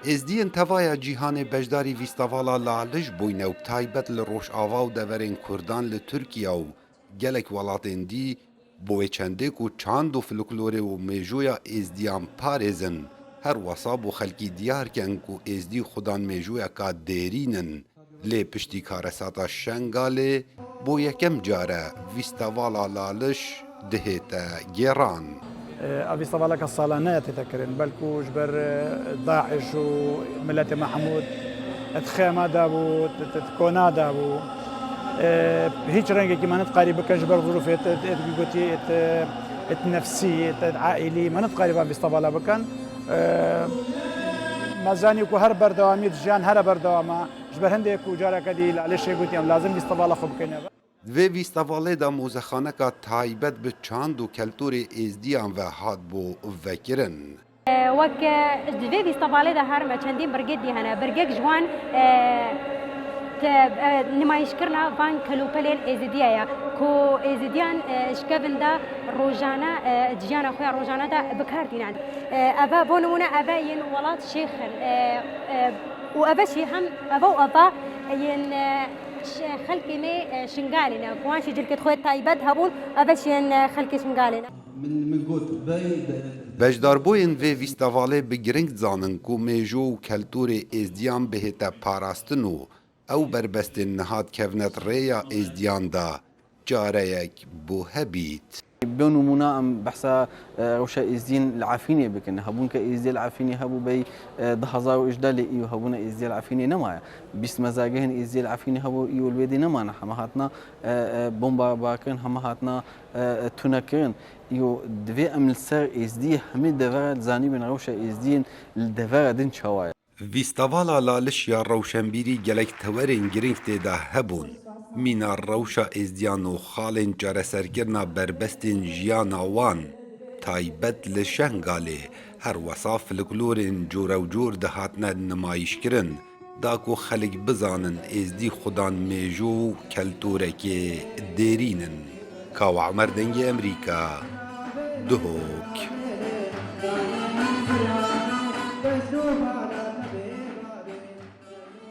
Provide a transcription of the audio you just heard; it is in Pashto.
ازدین توایا جیهان بجداری ویستاوالا لالش بوینه و تایبت لروش آوا و دورین کردان لترکیا و گلک ولاتین دی بوی چنده کو چاند و فلکلوره و میجویا ازدیان پارزن هر وصاب و خلکی دیار کن کو ازدی خودان میجویا کا دیرینن لی پشتی کارساتا شنگاله بو یکم جاره ویستاوالا لالش دهتا گیران أبي صبالك الصالانات تذكرين بلكو جبر داعش وملة محمود تخيمة دابو تكونا دابو هيك رنجة كما نتقارب كجبر ظروف قلتي النفسية العائلي ما نتقارب أبي صبالا بكن مازاني كو هر بردوامي جان هر بردواما جبر هندي كو جارة كدي لعلش قلتي لازم بيستبالا خب كنا و ویستاواله دا موزخانه کا تایبت به چاند و کلتور ازدیان و هاد بو وکرن وەک دوێ ویستەڤاڵێدا هەرمە چەندین بەرگێت دیهەنە بەرگێک جوان نمایشکردنا ڤان کەلوپەلێن ئێزیدیایە کۆ ئێزیدیان شکەڤندا ڕۆژانە جیانە خۆیان ڕۆژانەدا بەکاردینان ئەڤە بۆ نمونە ئەڤە یەن وڵات شێخن و ئەڤەشی هەم ئەڤە و ئەڤە یەن خەلکی مێ شنگالێنە کوانشی جلکت خۆی تایبەت هەبوون ئەڤەشیان خەلکی شنگالێنە بجداربوین و ویستاواله بگرنگ زانن کو میجو و کلتور ازدیان بهتا پاراستن و او بربستن نهاد کونت ریا ازدیان دا جاره یک بو هبیت بينو منا ام بحثا روشا ازدين العافيني بكن هبون كازدي العافيني هبو بي دهزار واجدال ايو هبونا ازدي العافيني نما بس مزاجهن ازدي العافيني هبو ايو البيدي نما نحما هاتنا بومبا باكن هما هاتنا تونكرن ايو دوي ام السر ازدي همي دفر زاني بين روشا ازدين الدفر دين شوايا ویستاوالا لالش یا روشنبیری گلک تورین گرنگ تیدا هبون مینا روشا ازدیان و خالین جاره سرگرنا بربستین جیانا وان تایبت لشنگاله هر وصاف لکلورین جور و جور دهاتنا نمایش کرن داکو خلق بزانن ازدی خودان میجو کلتوره که دیرینن کاو عمر دنگ امریکا دهوک